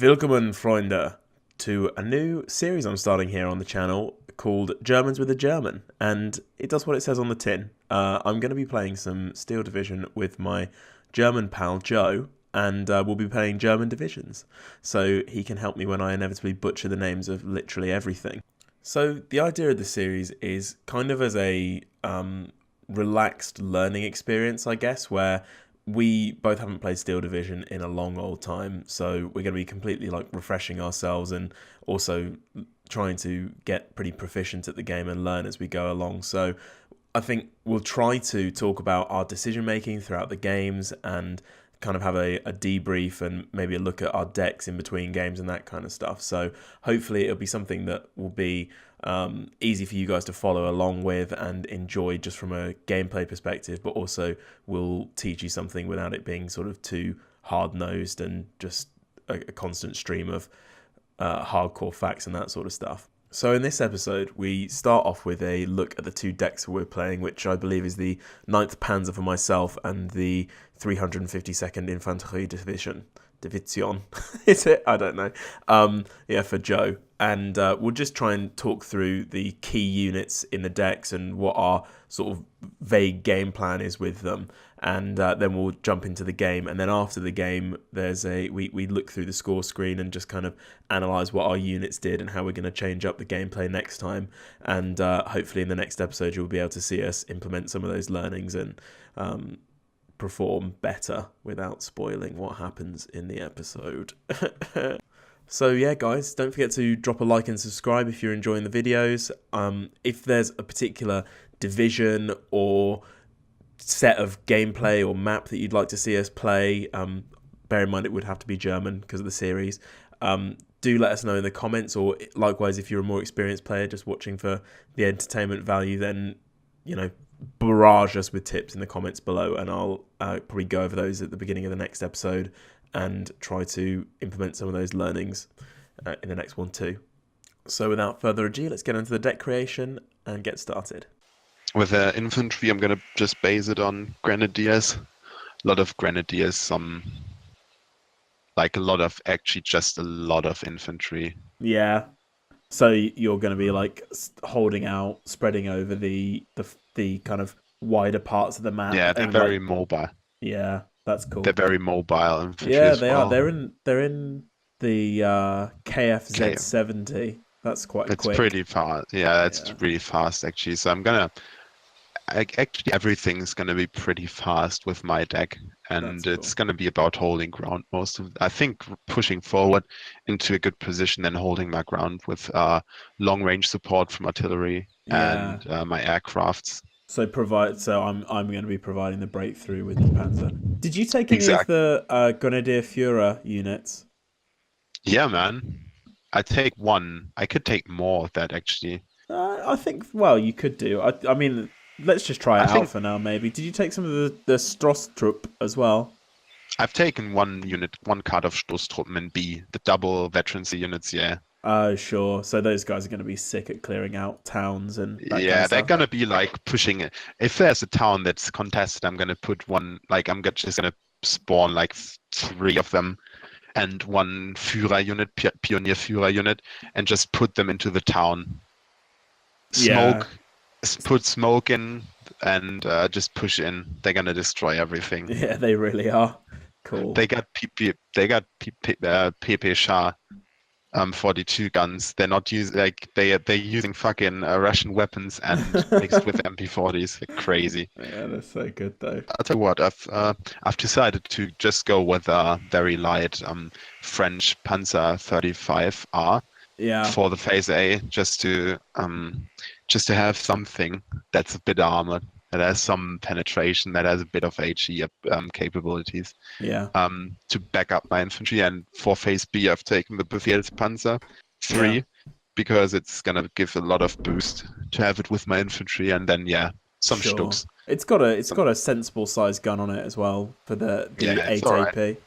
Willkommen, Freunde, to a new series I'm starting here on the channel called Germans with a German, and it does what it says on the tin. I'm going to be playing some Steel Division with my German pal Joe, and we'll be playing German divisions, so he can help me when I inevitably butcher the names of literally everything. So the idea of the series is kind of as a relaxed learning experience, I guess, where we both haven't played Steel Division in a long old time, so we're going to be completely like refreshing ourselves and also trying to get pretty proficient at the game and learn as we go along. So I think we'll try to talk about our decision making throughout the games and kind of have a debrief and maybe a look at our decks in between games and that kind of stuff. So hopefully it'll be something that will be easy for you guys to follow along with and enjoy just from a gameplay perspective, but also will teach you something without it being sort of too hard-nosed and just a constant stream of hardcore facts and that sort of stuff. So in this episode, we start off with a look at the two decks we're playing, which I believe is the 9th Panzer for myself and the 352nd Infanterie Division. Is it? I don't know. Yeah, for Joe. And we'll just try and talk through the key units in the decks and what our sort of vague game plan is with them. And then we'll jump into the game. And then after the game, there's we look through the score screen and just kind of analyse what our units did and how we're going to change up the gameplay next time. And hopefully in the next episode, you'll be able to see us implement some of those learnings and perform better without spoiling what happens in the episode. So yeah, guys, don't forget to drop a like and subscribe if you're enjoying the videos. If there's a particular division or set of gameplay or map that you'd like to see us play, bear in mind it would have to be German because of the series. Do let us know in the comments, or likewise if you're a more experienced player just watching for the entertainment value, then barrage us with tips in the comments below, and I'll probably go over those at the beginning of the next episode and try to implement some of those learnings in the next one too. So without further ado, let's get into the deck creation and get started. With infantry, I'm going to just base it on grenadiers. A lot of grenadiers, just a lot of infantry. Yeah. So you're going to be like holding out, spreading over the kind of wider parts of the map. Yeah, they're very mobile. Yeah, that's cool. They're very mobile infantry. Yeah, as they well. are. They're in the KFZ 70. That's quite quick. It's pretty fast. Yeah, it's really fast actually. So I'm gonna actually everything's gonna be pretty fast with my deck, and it's gonna be about holding ground most of. I think pushing forward into a good position and holding my ground with long range support from artillery and my aircrafts. So I'm going to be providing the breakthrough with the Panzer. Did you take any of the Grenadier Führer units? Yeah, man. I take one. I could take more of that actually. I think you could do. I mean, let's just try it out for now. Maybe. Did you take some of the Strosstrup as well? I've taken one card of Stoßtruppen in B, the double veterancy units. Yeah. Oh, sure. So those guys are going to be sick at clearing out towns and that kind of stuff. They're going to be like pushing it. If there's a town that's contested, I'm going to put one, like I'm just going to spawn like 3 of them and one Führer unit, Pioneer Führer unit, and just put them into the town. Put smoke in and just push in. They're going to destroy everything. Yeah, they really are. Cool. They got PP Shah 42 guns. They're not using they're using fucking Russian weapons and mixed with MP40s. They're crazy. Yeah, they're so good though. I'll tell you what, I've decided to just go with a very light French Panzer 35R for the phase A, just to have something that's a bit armored, that has some penetration, that has a bit of HE capabilities. Yeah. To back up my infantry. And for phase B, I've taken the Befehlspanzer 3 because it's gonna give a lot of boost to have it with my infantry, and then some Stugs. It's got a sensible sized gun on it as well for the 8 AP.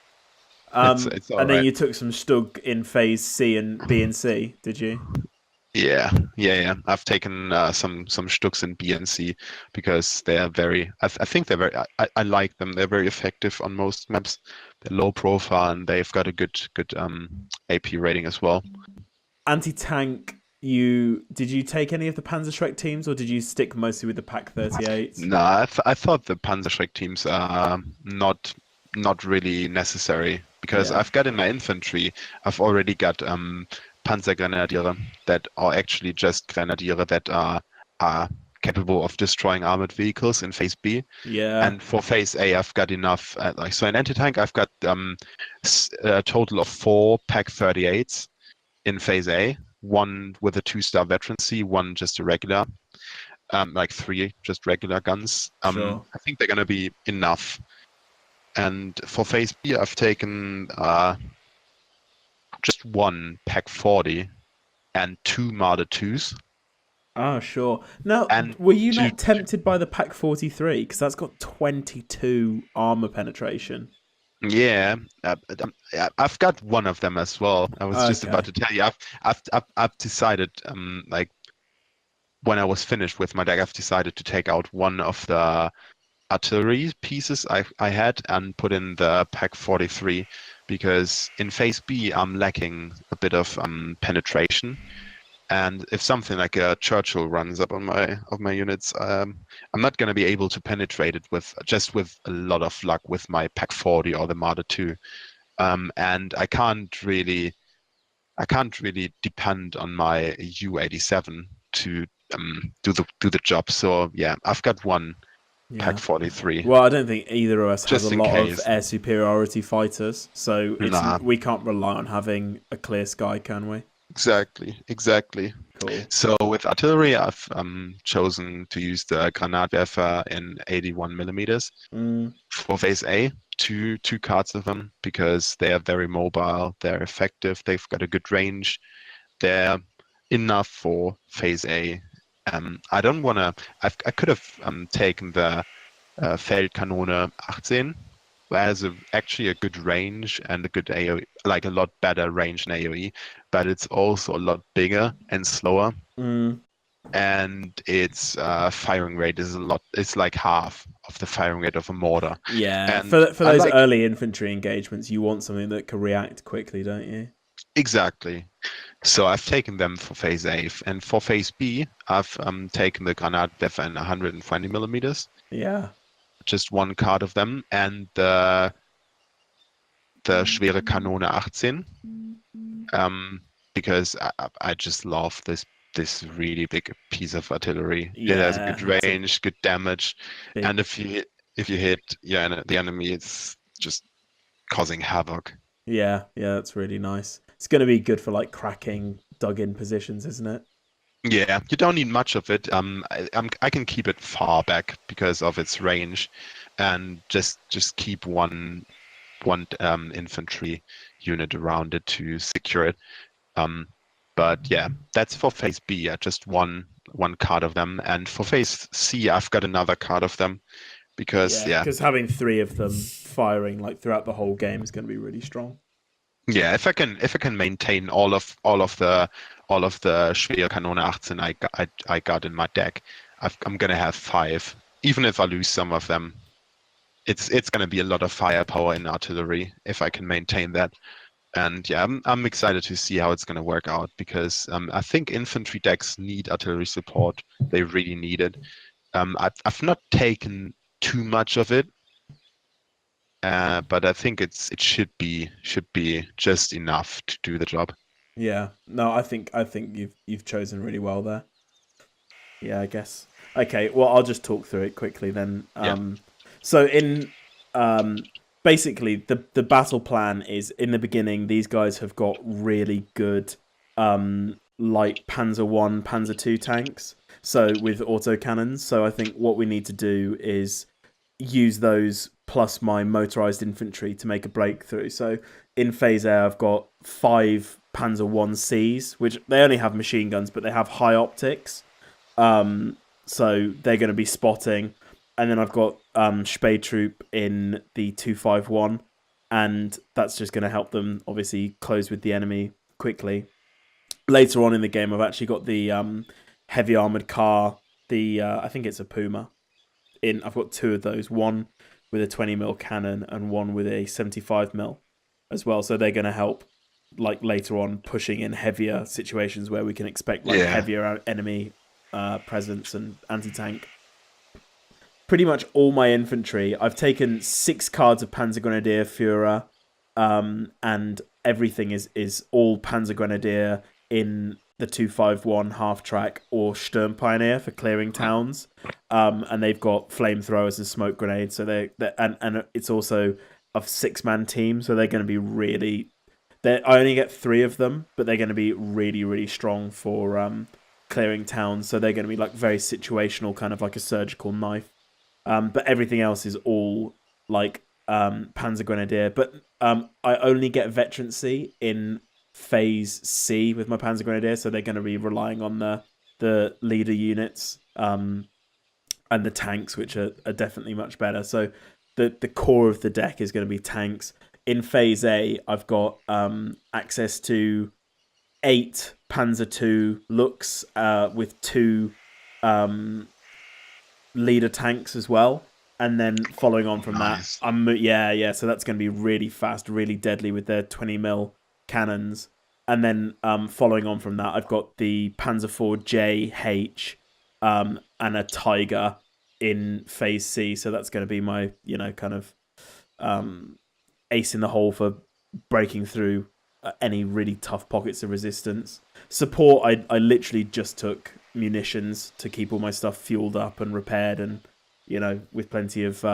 It's and then you took some Stug in phase C and B and C, did you? Yeah. I've taken some Stux in B and C because they are very. I think they're very. I like them. They're very effective on most maps. They're low profile and they've got a good AP rating as well. Anti-tank, did you take any of the Panzerschreck teams, or did you stick mostly with the Pack 38? No, I thought the Panzerschreck teams are not really necessary because Yeah, I've got in my infantry, I've already got Panzergrenadiere that are actually just Grenadiere that are capable of destroying armored vehicles in Phase B. yeah, And for Phase A, I've got enough. So in anti-tank, I've got a total of 4 Pack 38s in Phase A. One with a 2-star veterancy, one just a regular, like 3 just regular guns. sure. I think they're gonna be enough. And for Phase B, I've taken just 1 Pack 40 and 2 Marder 2s. Oh, sure. Now, And were you two, not tempted by the Pack 43? Because that's got 22 armor penetration. yeah, I've got one of them as well. I was just about Okay. to tell you, I've decided, like when I was finished with my deck, I've decided to take out one of the artillery pieces I had and put in the Pack 43 because in Phase B I'm lacking a bit of penetration. And if something like a Churchill runs up on my units, I'm not going to be able to penetrate it with a lot of luck with my Pack 40 or the Marder 2. And I can't really depend on my U87 to do the job. So yeah, I've got one Pack Yeah. 43 Well, I don't think either of us has a just in lot of case. air superiority fighters, so Nah, we can't rely on having a clear sky, can we? exactly. Cool. So with artillery, I've chosen to use the Granatwerfer in 81 millimeters Mm, for Phase A. Two cards of them because they are very mobile, they're effective, they've got a good range, they're enough for Phase A. I don't want to. I could have taken the Feldkanone 18, who has actually a good range and a good AoE, like a lot better range than AoE, but it's also a lot bigger and slower, mm. and its firing rate is a lot. It's like half of the firing rate of a mortar, Yeah, and for I those like early infantry engagements, you want something that can react quickly, don't you? exactly. So I've taken them for Phase A, and for Phase B, I've taken the Granatwerfer in 120 millimeters, Yeah, just one card of them, and the Schwere Kanone 18, um, because I just love this really big piece of artillery. It has a good yeah, it's a range, good damage, big. and if you hit the enemy, it's just causing havoc. Yeah, that's really nice. It's going to be good for like cracking dug-in positions, isn't it? Yeah, you don't need much of it. I can keep it far back because of its range, and just keep one infantry unit around it to secure it. Um, but yeah, that's for Phase B. Just one card of them, and for Phase C, I've got another card of them because Yeah, because having three of them firing like throughout the whole game is going to be really strong. if I can maintain all of the Schwere Kanone 18 I got in my deck, I'm gonna have 5. Even if I lose some of them, it's gonna be a lot of firepower in artillery if I can maintain that. And yeah, I'm excited to see how it's going to work out because I think infantry decks need artillery support. They really need it. I've not taken too much of it, but I think it should be just enough to do the job. Yeah, no, I think you've chosen really well there. Yeah, I guess. Okay, well, I'll just talk through it quickly then. Yeah, So in um, basically the battle plan is in the beginning. These guys have got really good light Panzer 1, Panzer 2 tanks. So with autocannons. So I think what we need to do is use those plus my motorized infantry to make a breakthrough. So in Phase A, I've got 5 Panzer 1Cs, which they only have machine guns, but they have high optics. So they're going to be spotting. And then I've got Spey Troop in the 251, and that's just going to help them obviously close with the enemy quickly. later on in the game, I've actually got the heavy armored car. The I think it's a Puma. I've got two of those. One with a 20 mil cannon and one with a 75 mil as well. So they're going to help, like later on, pushing in heavier situations where we can expect like Yeah. heavier enemy presence and anti-tank. Pretty much all my infantry. I've taken 6 cards of Panzergrenadier Führer, and everything is all Panzergrenadier in the 251 half track or Sturmpioneer for clearing towns. And they've got flamethrowers and smoke grenades. So and it's also a 6-man team, so they're going to be really. I only get 3 of them, but they're going to be really, really strong for clearing towns. So they're going to be like very situational, kind of like a surgical knife. But everything else is all like Panzer Grenadier. But I only get veterancy in phase C with my Panzer Grenadier, so they're going to be relying on the leader units and the tanks, which are definitely much better. So the core of the deck is going to be tanks. In phase A, I've got access to 8 Panzer II looks with 2 leader tanks as well. And then following on from Nice. that, so that's going to be really fast, really deadly with their 20 mil cannons. And then following on from that, I've got the Panzer IV JH and a Tiger in phase C. So that's going to be my, kind of ace in the hole for breaking through any really tough pockets of resistance. Support, I literally just took munitions to keep all my stuff fueled up and repaired, and with plenty of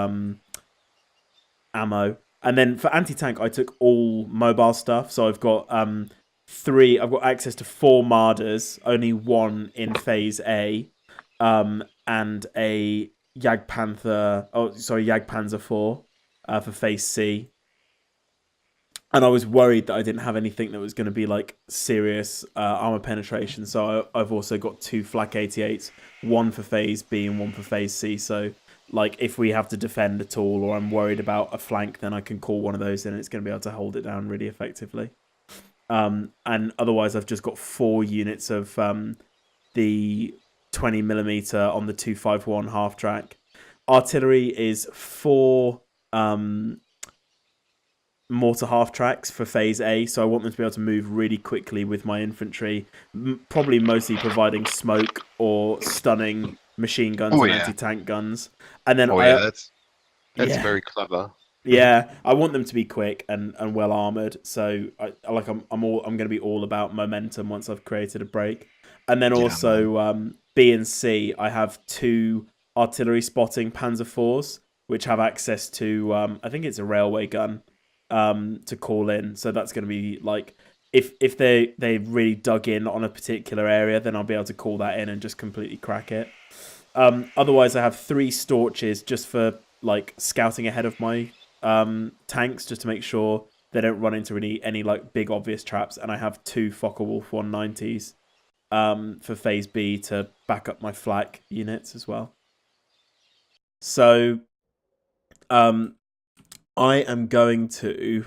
ammo. And then for anti-tank, I took all mobile stuff. So I've got 3. I've got access to 4 Marders, only 1 in phase A, and a Jagdpanzer 4 for phase C. And I was worried that I didn't have anything that was going to be like serious armor penetration. So I've also got 2 Flak 88s, 1 for phase B and 1 for phase C. So like if we have to defend at all, or I'm worried about a flank, then I can call one of those in and it's going to be able to hold it down really effectively. And otherwise, I've just got 4 units of the 20mm on the 251 half track. Artillery is 4 mortar half tracks for phase A, so I want them to be able to move really quickly with my infantry, probably mostly providing smoke or stunning machine guns and anti-tank guns. And then that's yeah, very clever. yeah, I want them to be quick and well armored. So I'm going to be all about momentum once I've created a break. And then Yeah, man. also B and C, I have 2 artillery spotting Panzer IVs, which have access to I think it's a railway gun to call in. So that's going to be like if they really dug in on a particular area, then I'll be able to call that in and just completely crack it. Otherwise, I have 3 Storches just for like scouting ahead of my tanks, just to make sure they don't run into any like big obvious traps. And I have 2 Focke-Wulf 190s for phase B to back up my flak units as well. So I'm going to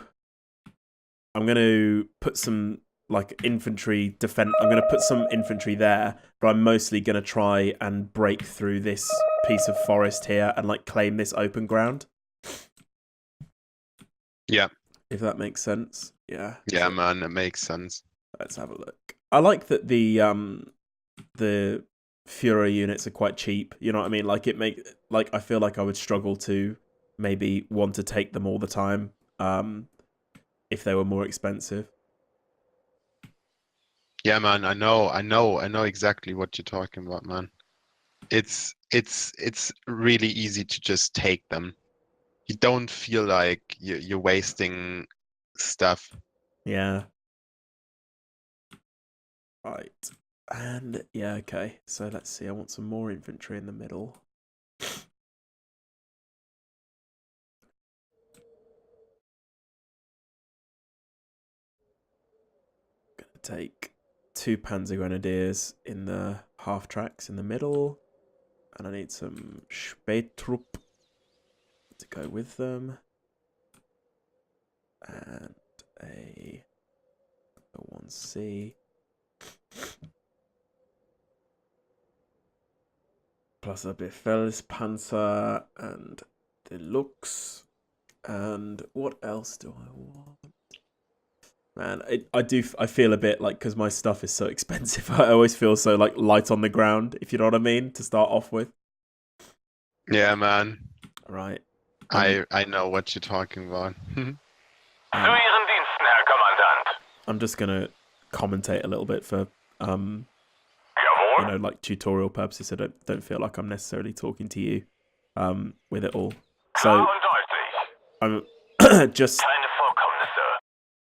put some like infantry defense. I'm going to put some infantry there, but I'm mostly going to try and break through this piece of forest here and like claim this open ground. Yeah. If that makes sense. Yeah. Yeah, man, it makes sense. Let's have a look. I like that the Führer units are quite cheap. You know what I mean? Like I feel like I would struggle to maybe want to take them all the time if they were more expensive. Yeah, man, I know exactly what you're talking about, man. It's really easy to just take them. You don't feel like you're wasting stuff. Yeah. Right. And yeah, okay. So let's see. I want some more infantry in the middle. Gonna take 2 Panzer Grenadiers in the half tracks in the middle. And I need some Spähtrupp to go with them. And a 1C. Plus a Befehlspanzer and Deluxe. And what else do I want? Man, I feel a bit like, because my stuff is so expensive, I always feel so like light on the ground, if you know what I mean, to start off with. Yeah, man. Right. I know what you're talking about. I'm just gonna commentate a little bit for like tutorial purposes. So don't feel like I'm necessarily talking to you with it all. So I'm just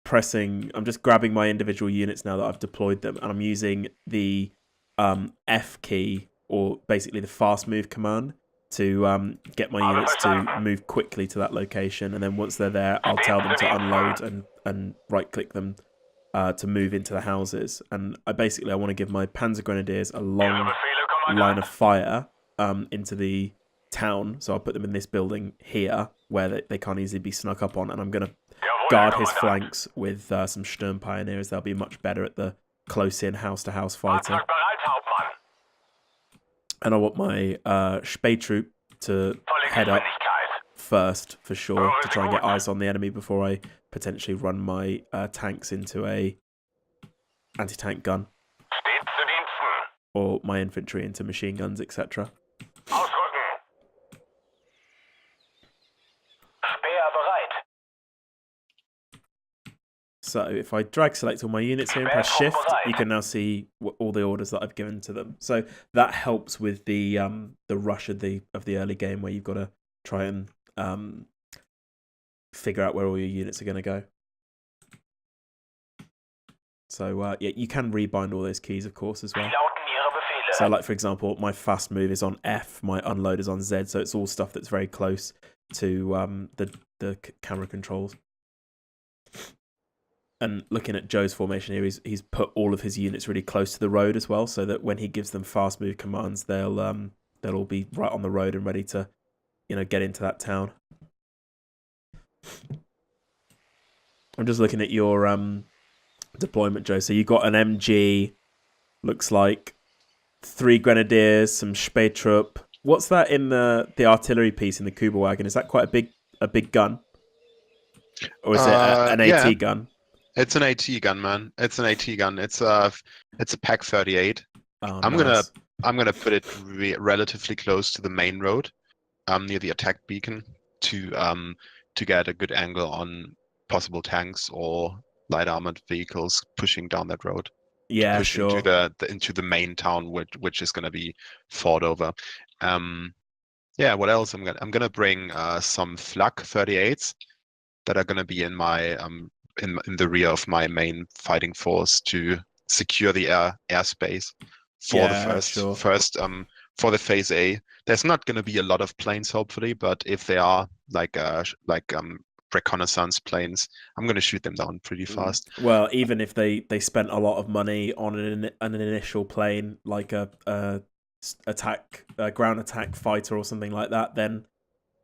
I'm just grabbing my individual units now that I've deployed them, and I'm using the F key, or basically the fast move command, to get my units to move quickly to that location, and then once they're there, I'll tell them to unload and right click them to move into the houses. And I want to give my Panzer Grenadiers a long line of fire into the town, so I'll put them in this building here where they can't easily be snuck up on, and I'm going to guard his flanks with some Sturm Pioneers. They'll be much better at the close-in house-to-house fighting. And I want my Spähtroop to head up first, for sure, to try and get eyes on the enemy before I potentially run my tanks into a anti-tank gun. Or my infantry into machine guns, etc. So if I drag select all my units here and press shift, you can now see all the orders that I've given to them. So that helps with the rush of the early game, where you've got to try and figure out where all your units are going to go. So yeah, you can rebind all those keys, of course, as well. So like, for example, my fast move is on F, my unload is on Z, so it's all stuff that's very close to the camera controls. And looking at Joe's formation here, he's put all of his units really close to the road as well, so that when he gives them fast move commands, they'll all be right on the road and ready to, get into that town. I'm just looking at your deployment, Joe. So you got an MG, looks like 3 Grenadiers, some Spähtroop. What's that in the artillery piece in the Kuba wagon? Is that quite a big gun, or is it an AT gun? It's an AT gun, man. It's an AT gun. It's a Pack 38. Oh, I'm nice. gonna put it relatively close to the main road, near the attack beacon, to get a good angle on possible tanks or light armored vehicles pushing down that road. Yeah, push sure. into the main town, which is gonna be fought over. Yeah. What else? I'm gonna bring some Flak 38s that are gonna be in my in the rear of my main fighting force to secure the airspace for the first for the phase A. There's not going to be a lot of planes, hopefully, but if they are like reconnaissance planes, I'm going to shoot them down pretty fast. Well, even if they spent a lot of money on an initial plane, like a ground attack fighter or something like that, then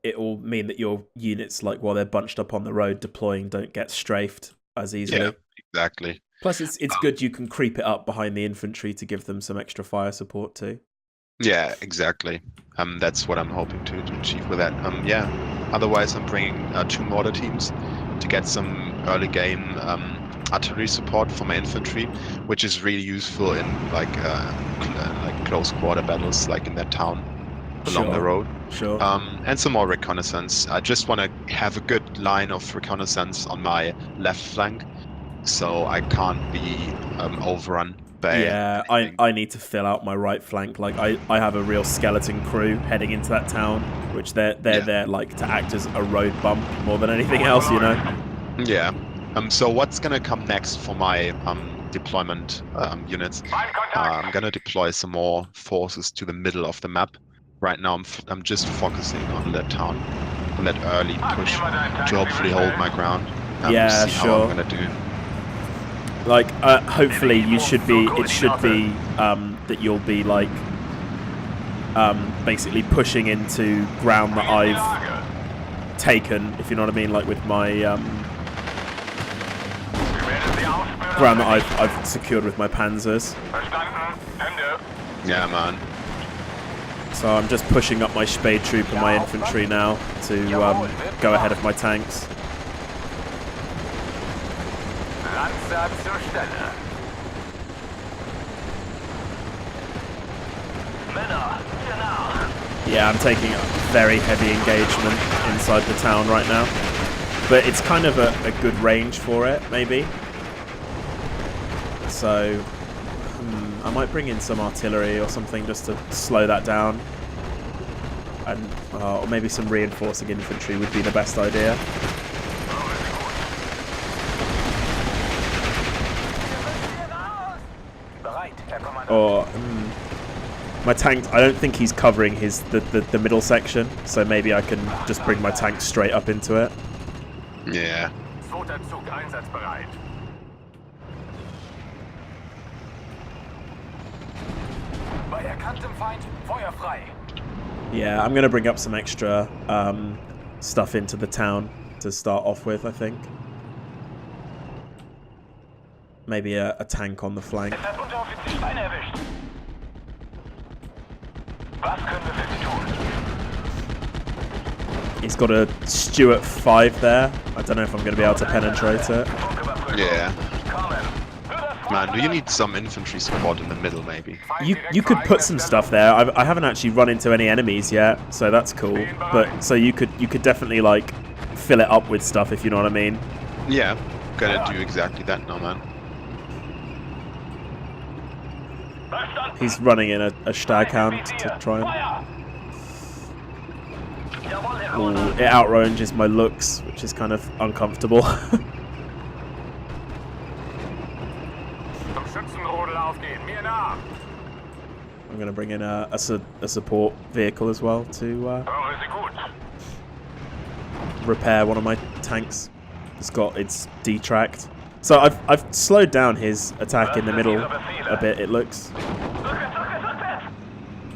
it will mean that your units, like while they're bunched up on the road deploying, don't get strafed as easily. Yeah, exactly. Plus, it's good you can creep it up behind the infantry to give them some extra fire support too. Yeah, exactly. That's what I'm hoping to achieve with that. Yeah. Otherwise, I'm bringing 2 mortar teams to get some early game artillery support for my infantry, which is really useful in like close quarter battles, like in that town along the road. Sure. And some more reconnaissance. I just want to have a good line of reconnaissance on my left flank, so I can't be overrun by. Yeah, I need to fill out my right flank. Like I have a real skeleton crew heading into that town, which they're there like to act as a road bump more than anything else, Yeah. So what's gonna come next for my deployment units? I'm gonna deploy some more forces to the middle of the map. Right now, I'm just focusing on that town, on that early push to hopefully hold my ground. Yeah, see sure. How I'm gonna do. Like, hopefully, it should be that you'll be like basically pushing into ground that I've taken, if you know what I mean. Like with my ground that I've secured with my panzers. Yeah, man. So I'm just pushing up my Spade troop and my infantry now to go ahead of my tanks. Yeah, I'm taking a very heavy engagement inside the town right now. But it's kind of a good range for it, maybe. So I might bring in some artillery or something just to slow that down. And or maybe some reinforcing infantry would be the best idea. Or my tank, I don't think he's covering the middle section, so maybe I can just bring my tank straight up into it. Yeah. Yeah, I'm going to bring up some extra stuff into the town to start off with, I think. Maybe a tank on the flank. He's got a Stuart 5 there. I don't know if I'm going to be able to penetrate it. Yeah. Man, do you need some infantry support in the middle, maybe? You could put some stuff there. I haven't actually run into any enemies yet, so that's cool. But so you could definitely like fill it up with stuff if you know what I mean. Yeah, gonna do exactly that now, man. He's running in a Staghound to try and... Ooh, it outranges my looks, which is kind of uncomfortable. I'm going to bring in a support vehicle as well to repair one of my tanks. It's got its detracked. So I've slowed down his attack in the middle a bit, it looks.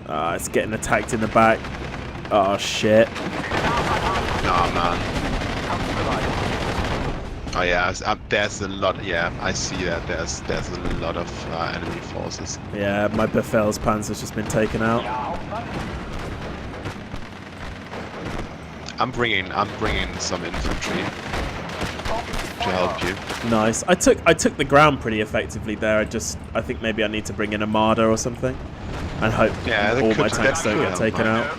It's getting attacked in the back. Oh shit. Oh man. Oh yeah, there's a lot. Yeah, I see that. There's a lot of enemy forces. Yeah, my Befehlspanzer's just been taken out. I'm bringing some infantry to help you. Nice. I took the ground pretty effectively there. I think maybe I need to bring in a Marder or something, and hope all my tanks don't get taken out.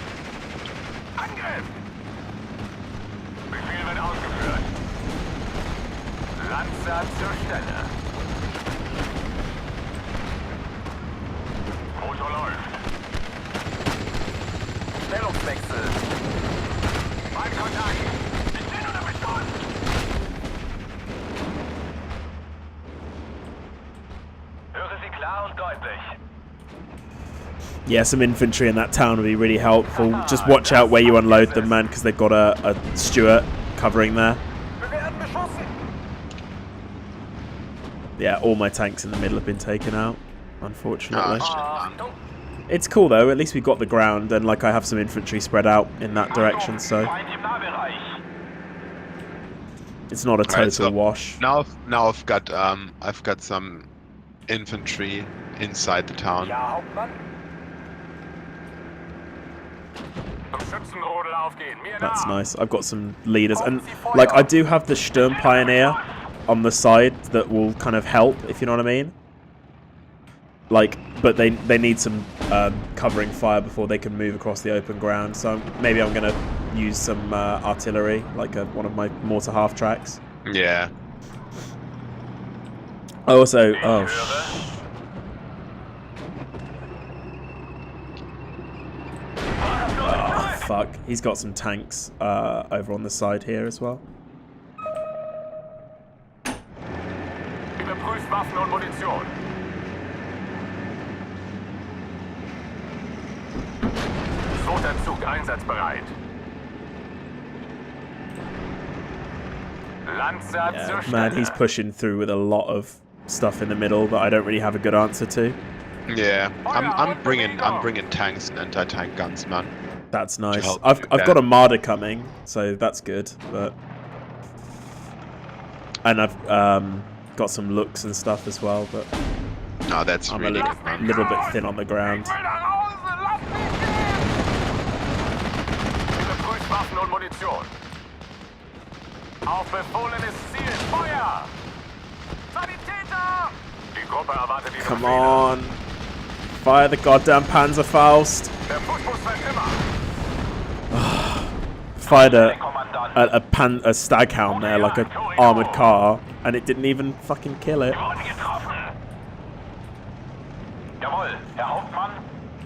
Yeah, some infantry in that town would be really helpful. Just watch out where you unload them, man, because they've got a Stuart covering there. Yeah, all my tanks in the middle have been taken out, unfortunately. It's cool though, at least we got the ground, and like I have some infantry spread out in that direction, so it's not a total wash. Now I've got some infantry inside the town. That's nice. I've got some leaders, and like I do have the Sturm Pioneer on the side that will kind of help, if you know what I mean. Like, but they need some covering fire before they can move across the open ground. So maybe I'm gonna use some artillery, like one of my mortar half tracks. Yeah. Also, fuck. He's got some tanks over on the side here as well. Yeah, man, he's pushing through with a lot of stuff in the middle that I don't really have a good answer to. Yeah, I'm bringing tanks and anti-tank guns, man. That's nice. I've got a Marder coming, so that's good. But and got some looks and stuff as well, but No, that's I'm really a good, man. little bit thin on the ground. Waffen und Munition. Auf befohlenes Ziel, Feuer! Sanitäter! Die Gruppe erwartet ihre Come Befehle. on. Fire the goddamn Panzerfaust. Der Fußbus fällt immer. Fired a staghound there, like a armored car, and it didn't even fucking kill it. Wurden getroffen. Jawohl, Herr Hauptmann.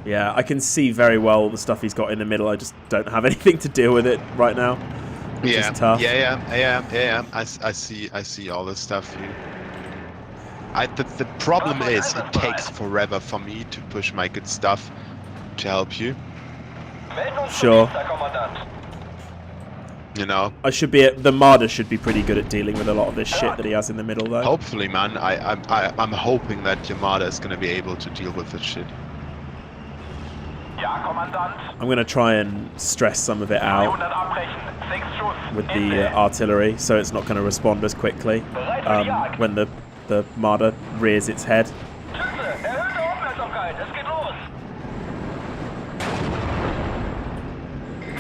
Yeah, I can see very well the stuff he's got in the middle. I just don't have anything to deal with it right now. Which is tough. Yeah. I see all this stuff here. The problem is it takes forever for me to push my good stuff to help you. Sure. You know. The Marder should be pretty good at dealing with a lot of this shit that he has in the middle, though. Hopefully, man. I'm hoping that Yamada is gonna be able to deal with this shit. I'm gonna try and stress some of it out with the artillery, so it's not gonna respond as quickly when the Marder rears its head.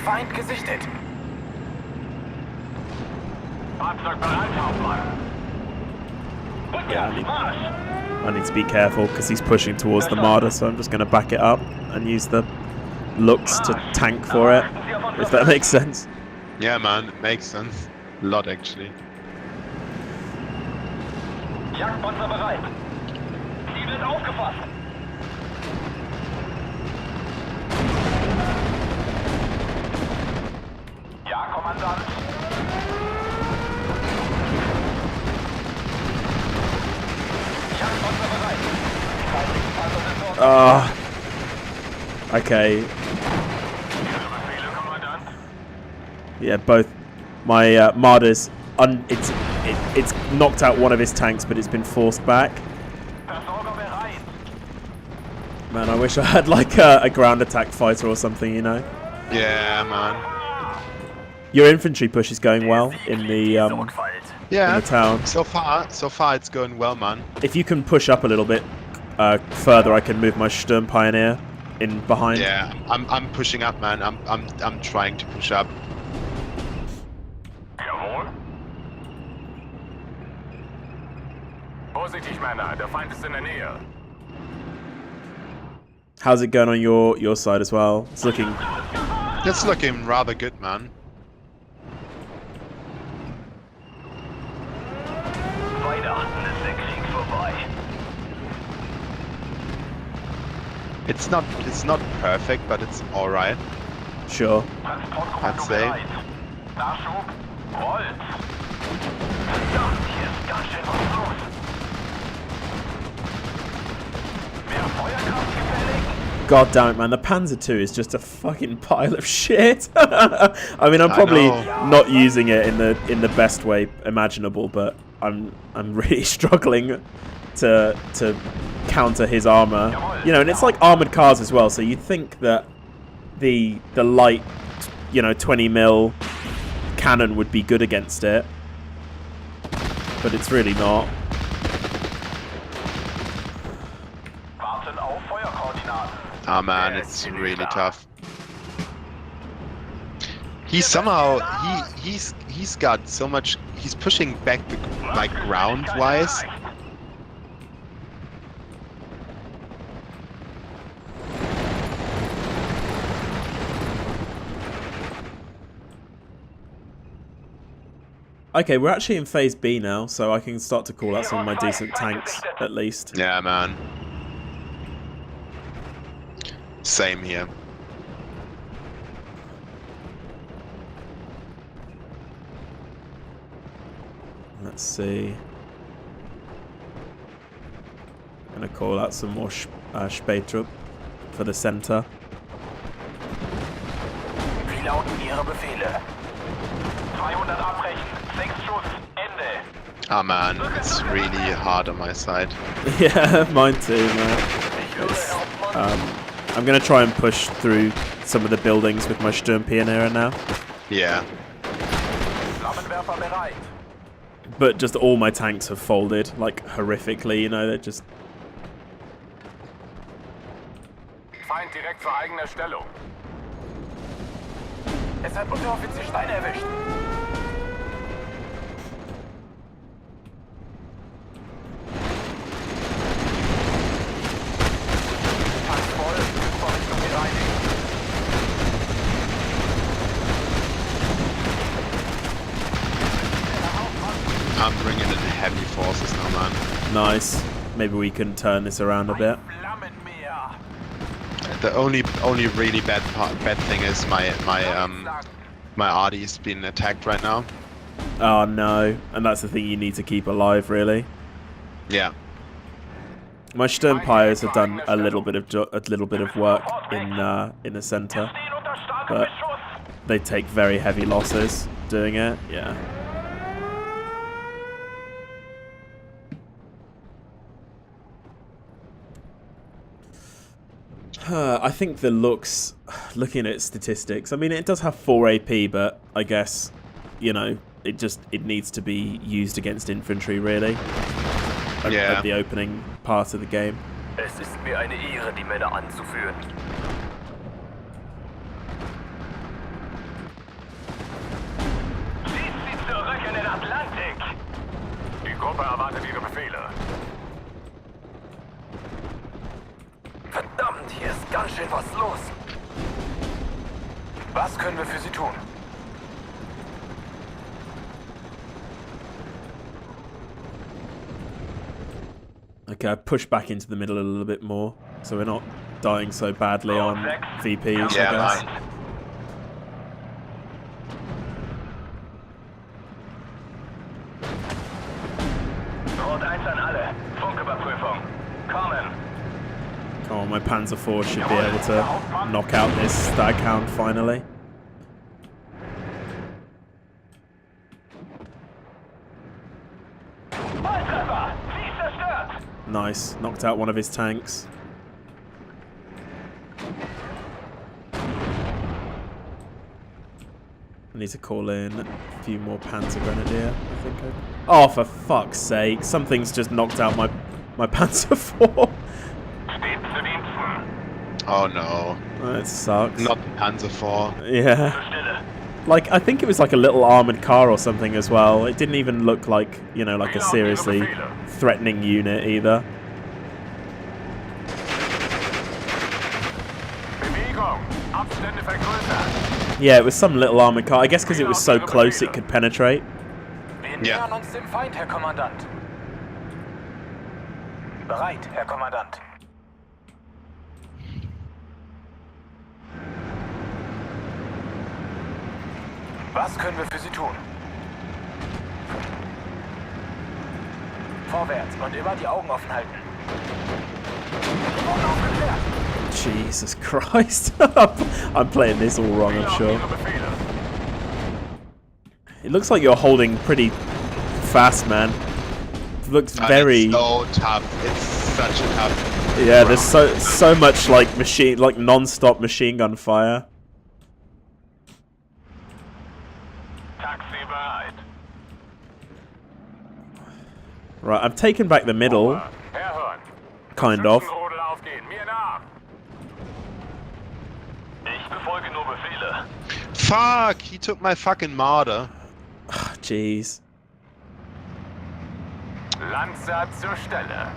Feind gesichtet. Fahrzeug bereit, Hauptmann. Yeah, I need to be careful because he's pushing towards the Marder, so I'm just going to back it up and use the looks to tank for it, if that makes sense. Yeah, man, it makes sense. A lot, actually. Jagdpanzer bereit. Sie wird aufgefasst. Ja, Kommandant. Jagdpanzer bereit. Okay. Ihre Befehle, Kommandant. Yeah, both my Marder's it's knocked out one of his tanks, but it's been forced back. Versorger bereit. Man, I wish I had like a ground attack fighter or something, you know. Yeah, man. Your infantry push is going well in the Yeah. in the town. So far it's going well, man. If you can push up a little bit further, I can move my Sturm Pioneer in behind. Yeah, I'm pushing up, man. I'm trying to push up. Jawohl. Vorsichtig, Männer. Der Feind ist in der Nähe. How's it going on your side as well? It's looking. It's looking rather good, man. Weihnachten ist der Krieg vorbei. It's not perfect, but it's all right. Sure. Transportkommando I'd say. bereit. Nachschub. Rollt. Verdammt, hier ist ganz schön was los. Mehr Feuerkraft gefällig? God damn it, man. The Panzer II is just a fucking pile of shit. I mean, I'm probably not using it in the best way imaginable, but I'm really struggling to counter his armor. You know, and it's like armored cars as well, so you'd think that the light, 20 mil cannon would be good against it, but it's really not. Warten auf Feuerkoordinaten. Ah, man, it's really tough. He's somehow he's got so much. He's pushing back like ground wise. Okay, we're actually in phase B now, so I can start to call out some of my decent tanks at least. Yeah, man. Same here. Let's see. I'm gonna call out some more Spähtrupp for the center. Wie lauten Ihre Befehle? 200 abbrechen. 6 Schuss. Ende. Ah, man, it's really hard on my side. Yeah, mine too, man. I'm gonna try and push through some of the buildings with my Sturm Pioneer now. Yeah. Flammenwerfer bereit. But just all my tanks have folded, like, horrifically, you know, they're just... Feind direkt vor eigener Stellung. Es hat Unteroffizier Stein erwischt. Tank voll, Vorrichtung bereinigt. I'm bringing in heavy forces now, man. Nice. Maybe we can turn this around a bit. Flammenmeer. The only really bad thing is my Artie's being attacked right now. Oh no, and that's the thing you need to keep alive, really. Yeah. My Sturmpires have done a little bit of work in the center, Stehen unter starkem but Beschuss. they take very heavy losses doing it. Yeah. I think looking at statistics, I mean, it does have 4 AP, but I guess, you know, it needs to be used against infantry, really. Yeah. At the opening part of the game. Es ist mir eine Ehre, die Männer anzuführen. Schießt sie zurück in den Atlantik! Die Gruppe erwartet ihre Befehle. Verdammt, hier ist ganz schön was los. Was können wir für Sie tun? Okay, I push back into the middle a little bit more, so we're not dying so badly on VPs, Yeah, I guess. right. Rot 1 an alle. Funküberprüfung. Kommen. Come on, my Panzer IV should be able to knock out this stag hound finally. Volltreffer! Sie ist zerstört! Nice, knocked out one of his tanks. I need to call in a few more Panzer Grenadier, I think. Oh, for fuck's sake. Something's just knocked out my Panzer IV. Steht zu Diensten. Oh no. That sucks. Not the Panzer IV. Yeah. Zur Stelle. Like, I think it was like a little armoured car or something as well. It didn't even look like, you know, like a seriously threatening unit either. Bewegung. Abstände vergrößern. Yeah, it was some little armoured car. I guess because it was so close it could penetrate. Wir Ja. nähern uns dem Feind, Herr Kommandant. Bereit, Herr Kommandant. Was können wir für Sie tun? Vorwärts und immer die Augen offen halten. Sie wurden aufgeklärt. Jesus Christ. I'm playing this all wrong, I'm sure. Ihre Befehle. It looks like you're holding pretty fast, man. It looks very... It's so tough. It's such a tough. Yeah, there's so much like non-stop machine gun fire. Taxi bereit. Right, I've taken back the middle, Herhören. kind of. Schützenrodel aufgehen. Mir nach. Ich befolge nur Befehle. Fuck! He took my fucking marder. Jeez. Lanzer zur Stelle.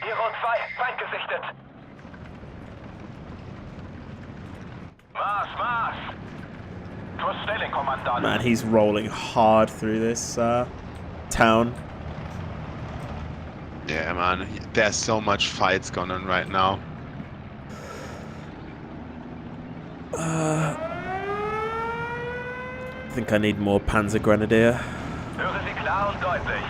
Hero 2, Feind gesichtet. Marsch, Marsch. Zur Stelle, Kommandant. Man, he's rolling hard through this town. Yeah, man. There's so much fights going on right now. I think I need more Panzer Grenadier. Höre Sie klar und deutlich.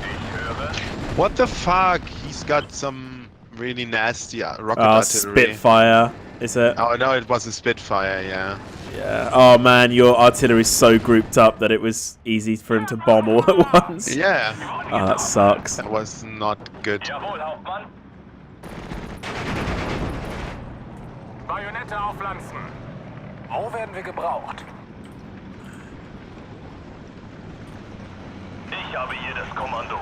Ich höre. What the fuck? He's got some really nasty rocket Ah, artillery. Spitfire, is it? Oh no, it was a Spitfire, yeah. Yeah. Oh man, your artillery's so grouped up that it was easy for him to bomb all at once. Yeah. Oh, that sucks. That was not good. Jawohl, Hauptmann. Bajonette aufpflanzen. Wo werden wir gebraucht? Ich habe hier das Kommando.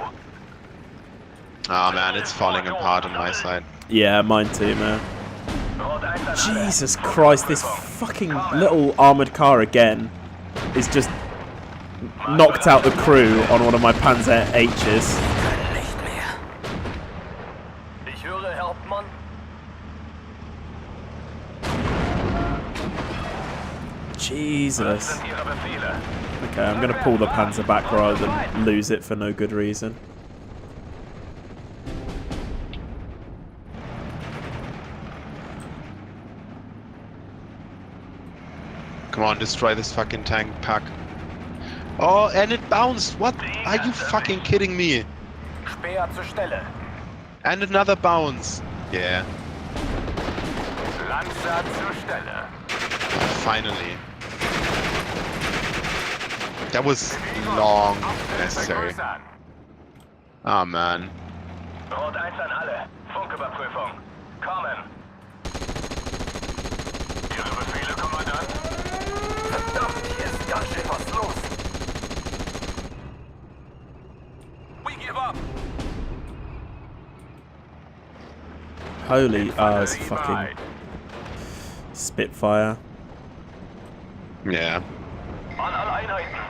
Oh man, it's falling apart on my side. Yeah, mine too, man. Jesus Christ, this fucking little armoured car again is just knocked out the crew on one of my Panzer H's. Nicht mehr. Ich höre, Hauptmann. Jesus. Sind Ihre Befehle? Okay, I'm going to pull the Panzer back rather than lose it for no good reason. Come on, destroy this fucking tank pack. Oh, and it bounced. What? Are you fucking kidding me? Speer zur Stelle. And another bounce. Yeah. Lanzer zur Stelle. Finally. That was long necessary. Oh man. Rot 1 an alle. Funküberprüfung. Kommen. Ihre Befehle, Kommandant? Verdammt, hier ist ganz schön was los. We give up. Holy, it's fucking Spitfire. Yeah. An alle Einheiten.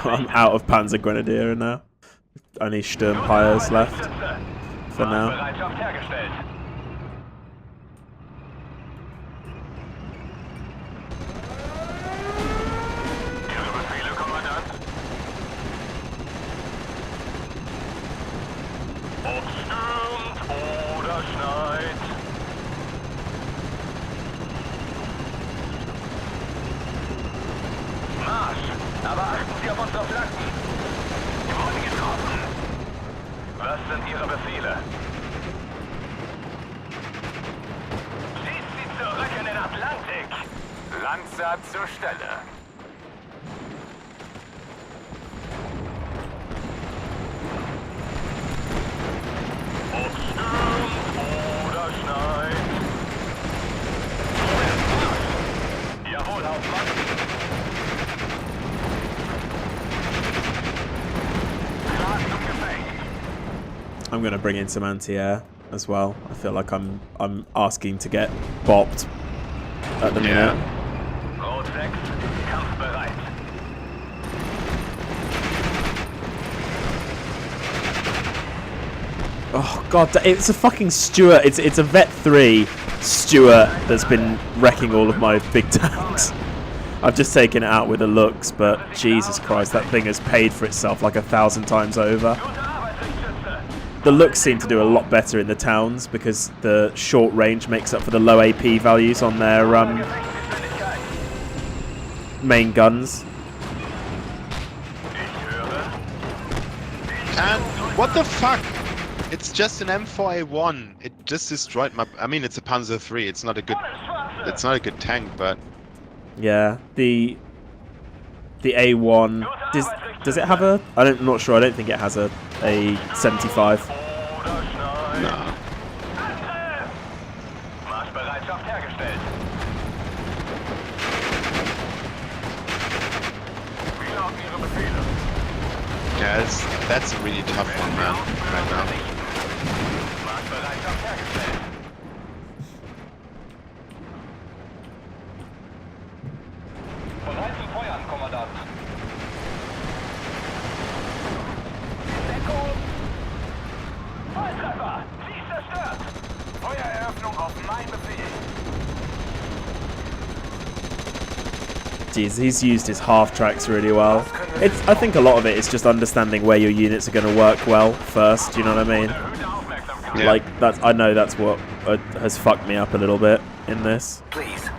I'm out of Panzer Grenadier now. Only Sturmpires left for now. Bereitschaft hergestellt. Ihre Befehle, Kommandant? Ob stürmt oder schneit. Marsch! Aber achten Sie auf unsere Flanken! Wir wurden getroffen! Was sind Ihre Befehle? Schießt sie zurück in den Atlantik! Lanzer zur Stelle! Ob stürmt oder schneit. Jawohl, Hauptmann! I'm going to bring in some anti-air as well. I feel like I'm asking to get bopped at the minute. Rot 6, kampfbereit. Oh god, it's a fucking Stuart. It's a Vet 3 Stuart that's been wrecking all of my big tanks. I've just taken it out with the looks, but Jesus Christ, that thing has paid for itself like 1,000 times over. The looks seem to do a lot better in the towns because the short range makes up for the low AP values on their main guns. And what the fuck? It's just an M4A1. It just destroyed my. I mean, it's a Panzer III. It's not a good. It's not a good tank, but Yeah, the A1 does it have a? I'm not sure. I don't think it has a 75. no. Marschbereitschaft hergestellt. Wie lauten Ihre Befehle? Yeah, that's a really tough one, man. Right now. Marschbereitschaft hergestellt. Bereit zum Feuern, Kommandant. Deckung! Volltreffer! Sie ist zerstört! Feuereröffnung auf mein Befehl. Jeez, he's used his half tracks really well. I think a lot of it is just understanding where your units are going to work well first. You know what I mean? Yeah. Like I know that's what has fucked me up a little bit in this. Please,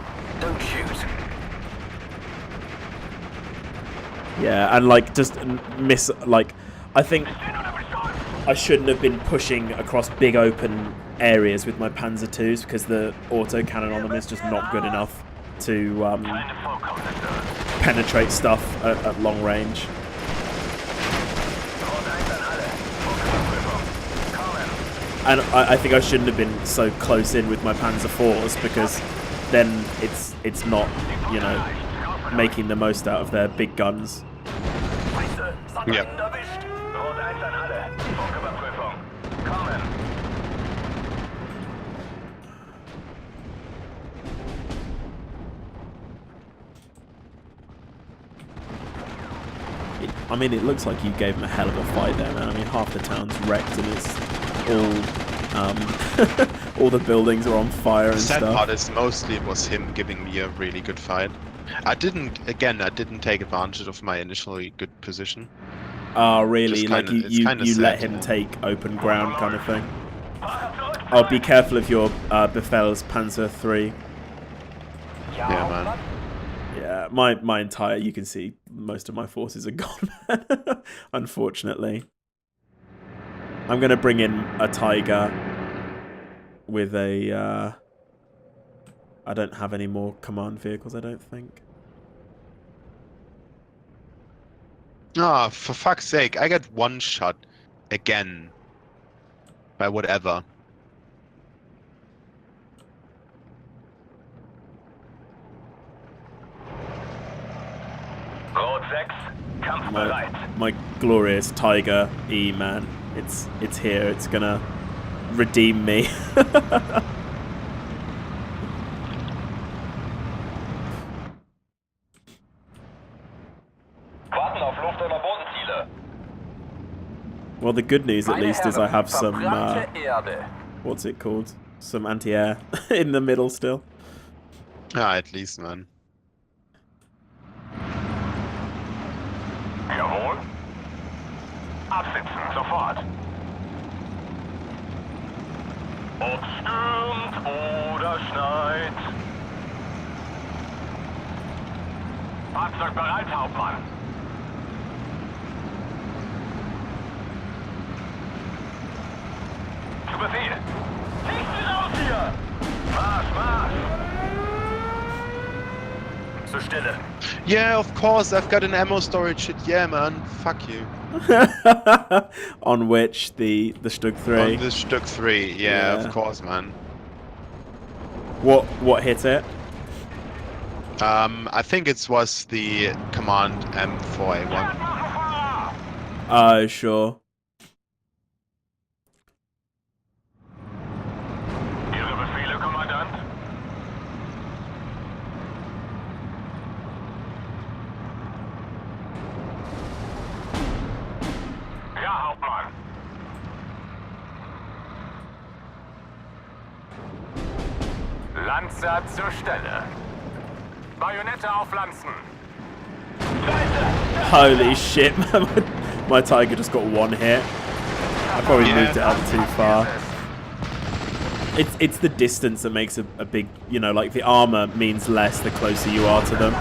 don't shoot. Yeah, and like just miss like I think I shouldn't have been pushing across big open areas with my Panzer IIs because the auto cannon on them is just not good enough. to Keine Vorkommnisse. penetrate stuff at long range. Rot 1 an alle. Vorüberprüfung. Kommen. And I think I shouldn't have been so close in with my Panzer IVs, because then it's not, you know, making the most out of their big guns. Scheiße, Ja. Sandalen erwischt. Rot 1 an alle. Vorüberprüfung. Kommen. I mean, it looks like you gave them a hell of a fight there, man. I mean, half the town's wrecked and it's all, all the buildings are on fire and The sad stuff. part is mostly it was him giving me a really good fight. I didn't take advantage of my initially good position. Oh, really? Just Like kinda- it's you kinda let sad, him yeah. take open ground kind of thing? Fahrer zurück. Oh, be careful of your Befehl's Panzer III. Ja, Yeah, man. Hauptmann. Yeah, my entire, you can see most of my forces are gone, man. Unfortunately. I'm going to bring in a Tiger with a... I don't have any more command vehicles, I don't think. Ah, for fuck's sake, I got one shot again by whatever. Rot 6. Kampfbereit. My glorious Tiger E, man. It's here. It's gonna redeem me. Warten auf Luft- oder Bodenziele. Well, the good news at Meine least is I Herren, have some verbrannte Erde. what's it called? Some anti-air in the middle still. Ah, at least, man. Jawohl. Absitzen, sofort. Ob stürmt oder schneit. Fahrzeug bereit, Hauptmann. Zu Befehl. Ziehst du raus hier! Marsch, Marsch! Zur Stelle. Yeah, of course, I've got an ammo storage. Yeah, man. Fuck you. On which the Stug 3. On this Stück 3, yeah, of course, man. What hit it? I think it was the command M4A1. Oh, sure. Ihre Befehle, Kommandant? Ja, Hauptmann. Lanzer zur Stelle. Bajonette aufpflanzen. Holy shit, man. My Tiger just got one hit. I probably moved it up too far. It's the distance that makes a big, you know, like the armor means less the closer you are to them.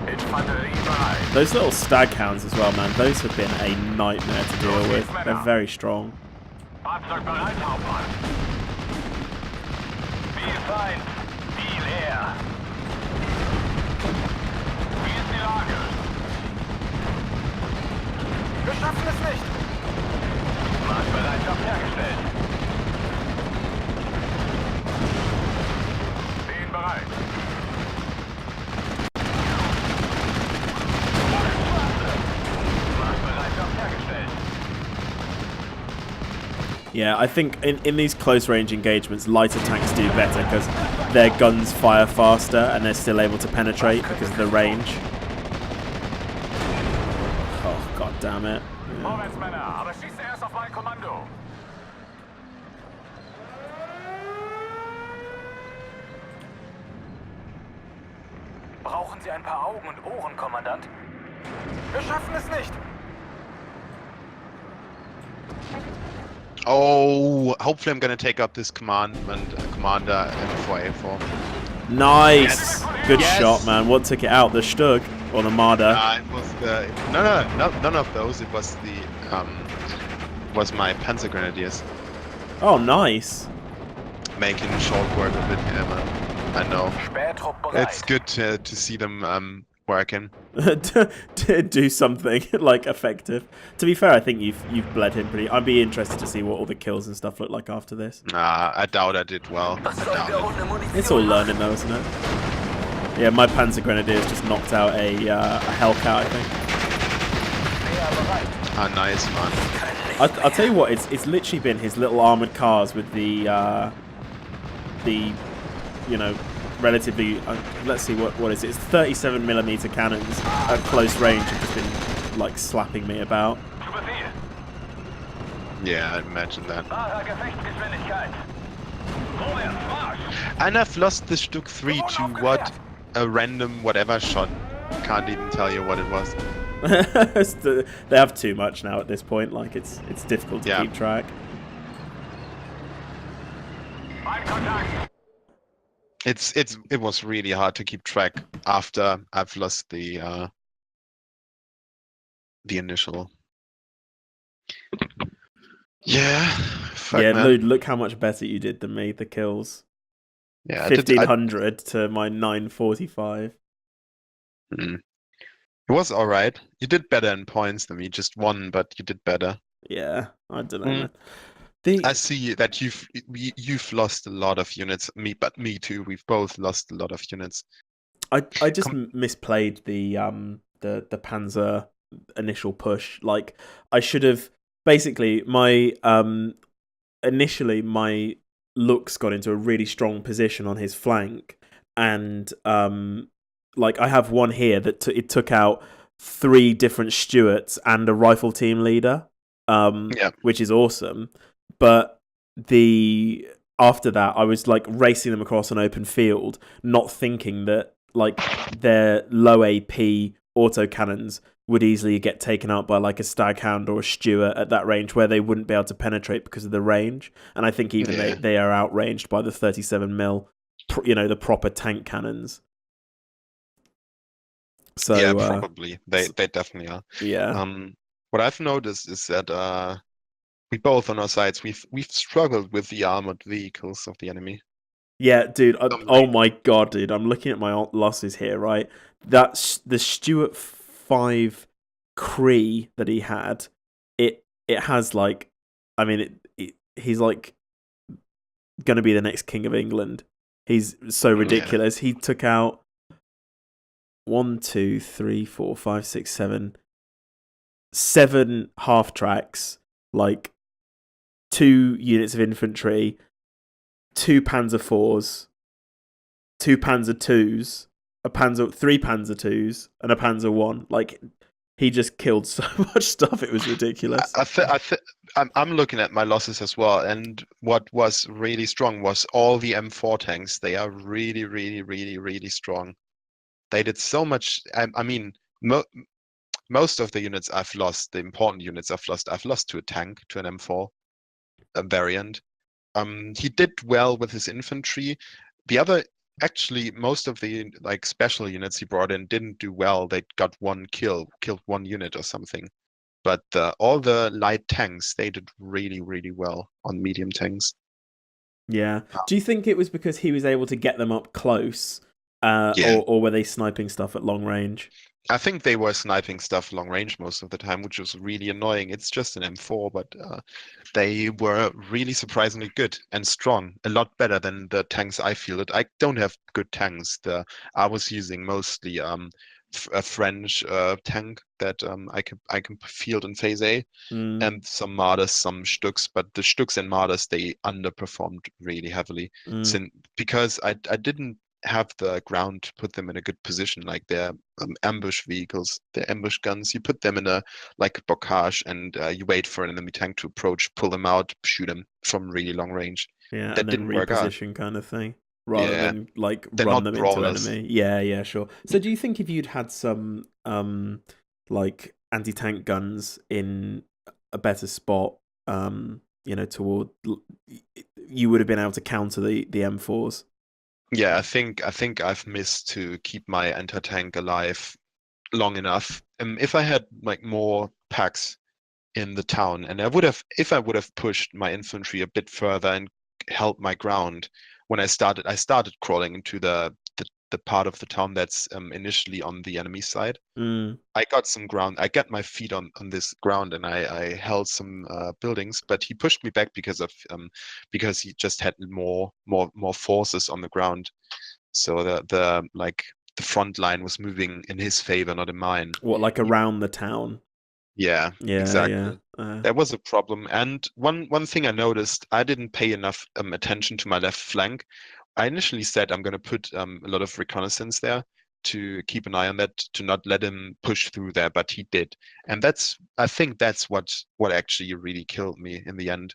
Infanterie bereit. Those little stag hounds as well, man. Those have been a nightmare to deal with. They're very strong. Fahrzeug bereit, Hauptmann. Viel Feind, viel Air. Wie ist die Lage? Wir schaffen es nicht. Marschbereitschaft hergestellt. Stehen bereit. Marschbereitschaft hergestellt. Yeah, I think in these close range engagements, lighter tanks do better because their guns fire faster and they're still able to penetrate because of the range. Oh, god damn it. Yeah. Vorwärts, Männer, aber schießt erst auf mein Kommando. Brauchen Sie ein paar Augen und Ohren, Kommandant? Wir schaffen es nicht. Oh, hopefully I'm gonna take up this commander M4A4. Nice! Good Yes. shot, man. What took it out? The Stug or the Marder? It was the none of those. It was the was my Panzer Grenadiers Oh, nice. making short work of it. Yeah, man. I know. Spähtrupp It's bereit. good to see them working. to do something like effective. To be fair, I think you've bled him pretty. I'd be interested to see what all the kills and stuff look like after this. I doubt I did well. Das I soll doubt der it. ohne Munition It's all machen. learning though, isn't it? Yeah, my Panzer Grenadiers just knocked out a Hellcat, I think. Wer bereit? Ah, nice, man. I'll tell you what, it's literally been his little armored cars with the relatively let's see what is it? It's 37mm cannons at close range have just been like slapping me about. Zu Befehl. Yeah, I imagine that. Wahrer Gefechtsgeschwindigkeit. Vorwärts, Marsch. And I've lost the Stück 3 to what? A random whatever shot. Can't even tell you what it was. They have too much now at this point. Like it's difficult to keep track. Mein Kontakt. It was really hard to keep track after I've lost the initial. Yeah. Fuck, Yeah, man. look how much better you did than me. The kills. Yeah, 1500 to my 945. It was all right. You did better in points than me. Just one, but you did better. Yeah, I don't know. Man. I see that you've lost a lot of units. But me too. We've both lost a lot of units. I just misplayed the Panzer initial push. Like I should have basically my initially my Lux got into a really strong position on his flank, and like I have one here that it took out 3 different Stuarts and a rifle team leader, which is awesome. But after that, I was like racing them across an open field, not thinking that like their low AP autocannons would easily get taken out by like a Staghound or a Stuart at that range where they wouldn't be able to penetrate because of the range. And I think even they are outranged by the 37mm, the proper tank cannons. So yeah, probably they definitely are. Yeah. What I've noticed is that we both on our sides we've struggled with the armored vehicles of the enemy. Yeah, dude. Oh my god, dude. I'm looking at my losses here, right? That's the Stuart 5 Cree that he had. It has like, I mean, he's like gonna be the next king of England. He's so ridiculous. He took out 1, 2, 3, 4, 5, 6, 7 half tracks, like 2 units of infantry, 2 Panzer IVs, 2 Panzer IIs, 3 Panzer IIs, and a Panzer I. Like, he just killed so much stuff. It was ridiculous. I'm looking at my losses as well, and what was really strong was all the M4 tanks. They are really, really, really, really strong. They did so much. I mean, most of the units I've lost, the important units I've lost to a tank, to an M4 variant. He did well with his infantry. Actually, most of the like special units he brought in didn't do well. They got one killed 1 unit or something. But all the light tanks, they did really, really well on medium tanks. Yeah. Do you think it was because he was able to get them up close, or were they sniping stuff at long range? I think they were sniping stuff long range most of the time, which was really annoying. It's just an M4, but they were really surprisingly good and strong. A lot better than the tanks I fielded. I don't have good tanks. I was using mostly a French tank that I can field in Phase A, and some Marders, some Stuks. But the Stuks and Marders, they underperformed really heavily, because I didn't have the ground to put them in a good position. Like their ambush vehicles, their ambush guns, you put them in a bocage, and you wait for an enemy tank to approach, pull them out, shoot them from really long range. Yeah, that and then didn't work out. Reposition kind of thing, rather than like They're run not them brawlers. into enemy. Yeah, sure. So do you think if you'd had some like anti-tank guns in a better spot, toward, you would have been able to counter the M4s? Yeah, I think I've missed to keep my anti-tank alive long enough. If I had like more packs in the town, and if I would have pushed my infantry a bit further and held my ground, when I started crawling into the part of the town that's initially on the enemy side. I got some ground. I got my feet on this ground, and I held some buildings. But he pushed me back because he just had more forces on the ground. So the front line was moving in his favor, not in mine. What, like around the town? Yeah, exactly. Yeah. That was a problem. And one thing I noticed, I didn't pay enough attention to my left flank. I initially said I'm going to put a lot of reconnaissance there to keep an eye on that, to not let him push through there, but he did. And I think that's what actually really killed me in the end.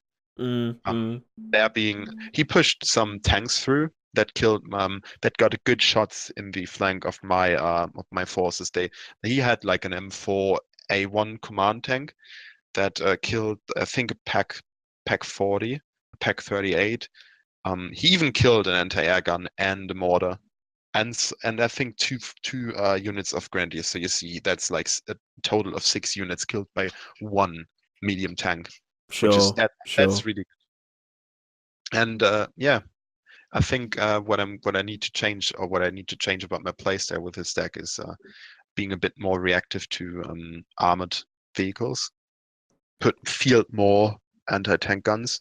He pushed some tanks through that killed that got a good shots in the flank of my forces. He had like an M4A1 command tank that killed, I think, a Pack 40, a Pack 38. He even killed an anti-air gun and a mortar, and I think two units of grenadiers. So you see, that's like a total of 6 units killed by one medium tank, which is that's really good. And I think what I need to change, or what I need to change about my playstyle with this deck is being a bit more reactive to armored vehicles, field more anti-tank guns,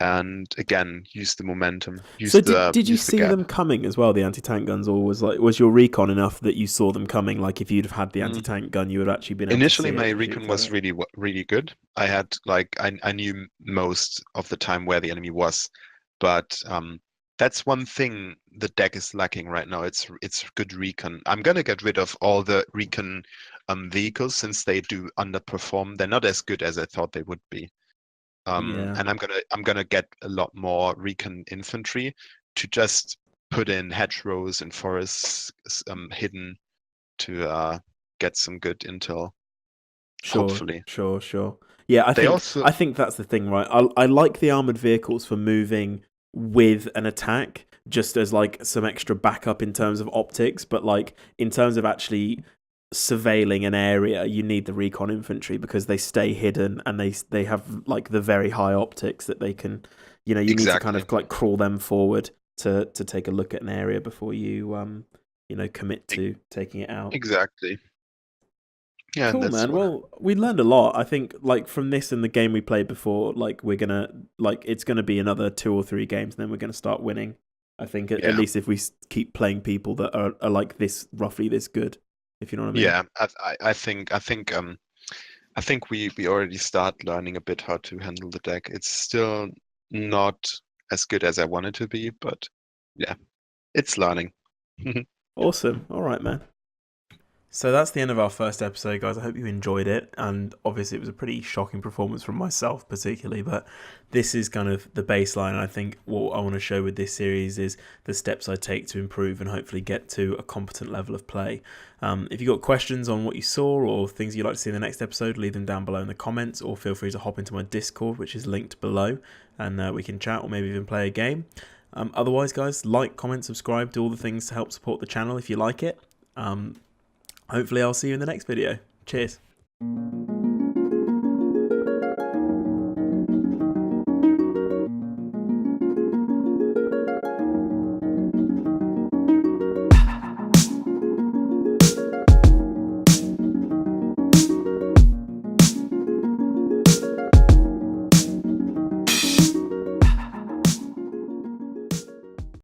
and again use the momentum. Did you see them coming as well, the anti-tank guns, or was your recon enough that you saw them coming? Like if you'd have had the anti-tank gun, you would have actually been able initially to see my recon was really good. I had I knew most of the time where the enemy was, but that's one thing the deck is lacking right now. It's good recon. I'm gonna get rid of all the recon vehicles since they do underperform. They're not as good as I thought they would be. And I'm gonna get a lot more recon infantry to just put in hedgerows and forests hidden to get some good intel. Hopefully. Sure. Yeah, I think that's the thing, right? I like the armored vehicles for moving with an attack, just as like some extra backup in terms of optics, but like in terms of actually surveilling an area, you need the recon infantry because they stay hidden and they have like the very high optics that they can, you need to kind of like crawl them forward to take a look at an area before you commit to taking it out. Exactly. Yeah, cool, man. Well, we learned a lot. I think like from this and the game we played before, like it's gonna be another 2 or 3 games and then we're gonna start winning. I think at least if we keep playing people that are like this, roughly this good. If you know what I mean. Yeah, I think we already start learning a bit how to handle the deck. It's still not as good as I want it to be, but yeah, it's learning. Awesome. All right, man. So that's the end of our first episode, guys. I hope you enjoyed it. And obviously, it was a pretty shocking performance from myself, particularly. But this is kind of the baseline. I think what I want to show with this series is the steps I take to improve and hopefully get to a competent level of play. If you've got questions on what you saw or things you'd like to see in the next episode, leave them down below in the comments, or feel free to hop into my Discord, which is linked below, and we can chat or maybe even play a game. Otherwise, guys, like, comment, subscribe, do all the things to help support the channel if you like it. Hopefully I'll see you in the next video. Cheers.